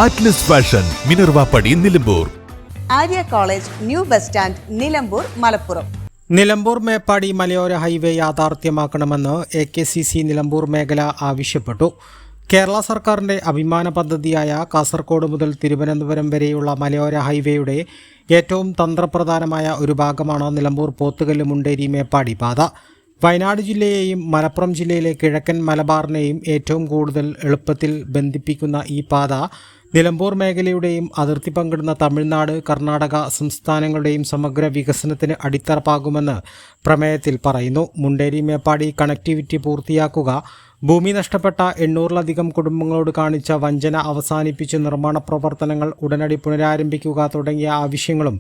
Atlas fashion, Minervappadi, Nilambur. Arya college, new bus stand, Nilambur, Malappuram. Nilambur Meppadi മലയോര highway യാഥാർത്ഥ്യമാക്കണമെന്ന് AKCC Nilambur മേഖല ആവശ്യപ്പെട്ടു. കേരള സർക്കാരിൻ്റെ അഭിമാന പദ്ധതിയായ കാസർഗോഡ് മുതൽ തിരുവനന്തപുരം വരെയുള്ള മലയോര ഹൈവേയുടെ ഏറ്റവും തന്ത്രപ്രധാനമായ ഒരു ഭാഗമാണ് നിലമ്പൂർ പോത്തുകല്ല് മുണ്ടേരി മേപ്പാടി പാത. വയനാട് ജില്ലയെയും മലപ്പുറം ജില്ലയിലെ കിഴക്കൻ മലബാറിനെയും ഏറ്റവും കൂടുതൽ എളുപ്പത്തിൽ ബന്ധിപ്പിക്കുന്ന ഈ പാത നിലമ്പൂർ മേഖലയുടെയും അതിർത്തി പങ്കിടുന്ന തമിഴ്നാട്, കർണാടക സംസ്ഥാനങ്ങളുടെയും സമഗ്ര വികസനത്തിന് അടിത്തറപ്പാകുമെന്ന് പ്രമേയത്തിൽ പറയുന്നു. മുണ്ടേരി മേപ്പാടി കണക്ടിവിറ്റി പൂർത്തിയാക്കുക, ഭൂമി നഷ്ടപ്പെട്ട 800-ലധികം കുടുംബങ്ങളോട് കാണിച്ച വഞ്ചന അവസാനിപ്പിച്ച് നിർമ്മാണ പ്രവർത്തനങ്ങൾ ഉടനടി പുനരാരംഭിക്കുക തുടങ്ങിയ ആവശ്യങ്ങളും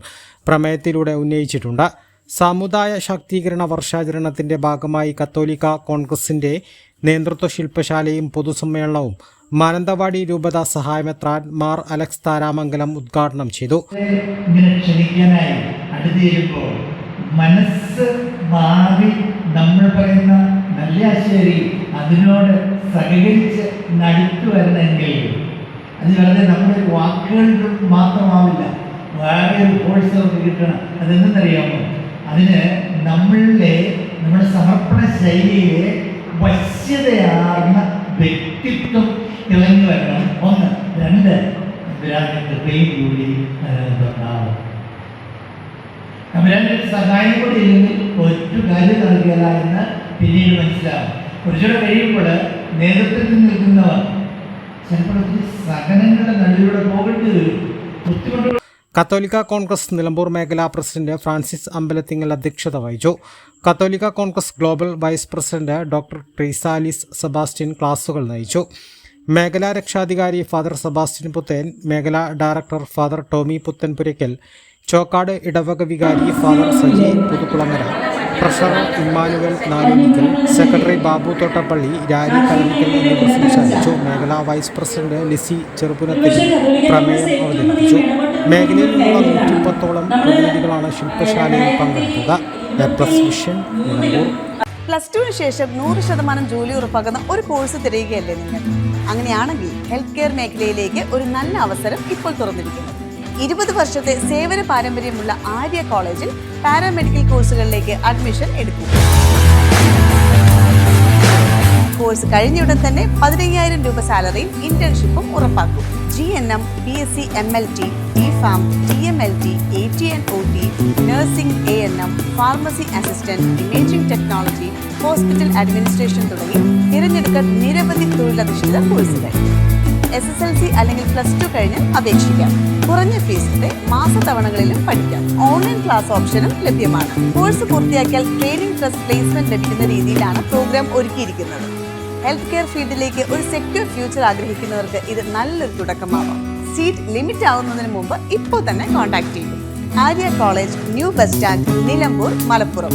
പ്രമേയത്തിലൂടെ ഉന്നയിച്ചിട്ടുണ്ട്. സമുദായ ശാക്തീകരണ വർഷാചരണത്തിൻ്റെ ഭാഗമായി കത്തോലിക്ക കോൺഗ്രസിൻ്റെ നേതൃത്വ ശില്പശാലയും പൊതുസമ്മേളനവും മാനന്തവാടി രൂപത സഹായമെത്രാൻ മാർ അലക്സ് താരാമംഗലം ഉദ്ഘാടനം ചെയ്തു. ക്ഷണിക്കാനായി അടുത്തിരുമ്പോൾ മനസ്സ് മാറി നമ്മൾ പറയുന്ന നല്ല ശരി അതിനോട് സഹകരിച്ച് നടത്തു വരണമെങ്കിൽ അത് വെറുതെ നമ്മുടെ വാക്കുകൾ മാത്രമാവില്ല, വേറെ ഒരു ഫോഴ്സ് നമുക്ക് കിട്ടണം. അതെന്തെന്നറിയാമോ? അതിന് നമ്മുടെ സമർപ്പണ ശൈലിയിലെ വശ്യതയാർന്ന വ്യക്തിത്വം തിളങ്ങി വരണം. 1, 2 കൃപയും കൂടി അതിനകത്തുണ്ടാവും. നമ്മുടെ സഹായം കൂടി ഇല്ലെങ്കിൽ ഒറ്റ കാര്യം നൽകുകയില്ല എന്ന് പിന്നീട് മനസ്സിലാവും. കുറച്ചുകൂടെ കഴിയുമ്പോൾ നേതൃത്വത്തിൽ നിൽക്കുന്നവർ ചിലപ്പോൾ സഹനങ്ങളുടെ നടുവിലൂടെ പോകേണ്ടി വരും. ബുദ്ധിമുട്ടുകൾ. കത്തോലിക്ക കോൺഗ്രസ് നിലമ്പൂർ മേഖലാ പ്രസിഡന്റ് ഫ്രാൻസിസ് അമ്പലത്തിങ്ങൽ അധ്യക്ഷത വഹിച്ചു. കത്തോലിക്ക Congress global vice president doctor Treesalis Sebastian ക്ലാസുകൾ നയിച്ചു. മേഖലാ രക്ഷാധികാരി ഫാദർ സെബാസ്റ്റ്യൻ പുത്തേൻ, മേഖലാ director father Tomy Puthenpurackal, Chokkad ഇടവക വികാരി father Saji Puthukulangara, treasurer Immanuel Nalunickal, secretary Babu Thottappally, Rari Kalanickal എന്നിവർ സംസാരിച്ചു. മേഖലാ വൈസ് പ്രസിഡന്റ് ലിസി ചെറുപുനത്തിൽ പ്രമേയം അവതരിപ്പിച്ചു. മേഖലയിൽ നിന്നുള്ള 110ഓളം പ്രതിനിധികളാണ് ശില്പശാലയിൽ പങ്കെടുക്കുക. വിഷൻ, നിലമ്പൂർ. +2 ശേഷം 100% ജോലി ഉറപ്പാക്കുന്ന ഒരു കോഴ്സ് തിരയുകയല്ലേ നിങ്ങൾ? അങ്ങനെയാണെങ്കിൽ ഹെൽത്ത് കെയർ മേഖലയിലേക്ക് ഒരു നല്ല അവസരം ഇപ്പോൾ തുറന്നിരിക്കുന്നു. 20 വർഷത്തെ സേവന പാരമ്പര്യമുള്ള ആര്യ കോളേജിൽ പാരാമെഡിക്കൽ കോഴ്സുകളിലേക്ക് അഡ്മിഷൻ എടുക്കും. കോഴ്സ് കഴിഞ്ഞയുടൻ തന്നെ 15,000 രൂപ സാലറിയും ഇന്റേൺഷിപ്പും ഉറപ്പാക്കും. GNM, BSc MLT, DPharm, TMLT, AT&OT, nursing, ANM, pharmacy assistant, imaging technology, hospital administration തുടങ്ങി തിരഞ്ഞെടുക്കാൻ നിരവധി തൊഴിലധിഷ്ഠിത കോഴ്സുകൾ. SSLC അല്ലെങ്കിൽ +2 കഴിഞ്ഞ് അപേക്ഷിക്കാം. കുറഞ്ഞ ഫീസിന്റെ മാസത്തവണകളിലും പഠിക്കാം. ഓൺലൈൻ ക്ലാസ് ഓപ്ഷനും ലഭ്യമാണ്. കോഴ്സ് പൂർത്തിയാക്കിയാൽ ട്രെയിനിങ് പ്ലസ് പ്ലേസ്മെന്റ് ലഭിക്കുന്ന രീതിയിലാണ് പ്രോഗ്രാം ഒരുക്കിയിരിക്കുന്നത്. ഹെൽത്ത് കെയർ ഫീൽഡിലേക്ക് ഒരു സെക്യൂർ ഫ്യൂച്ചർ ആഗ്രഹിക്കുന്നവർക്ക് ഇത് നല്ലൊരു തുടക്കമാവാം. സീറ്റ് ലിമിറ്റ് ആവുന്നതിന് മുമ്പ് ഇപ്പോൾ തന്നെ കോൺടാക്ട് ചെയ്യും. Arya college, new bus stand, Nilambur, Malappuram.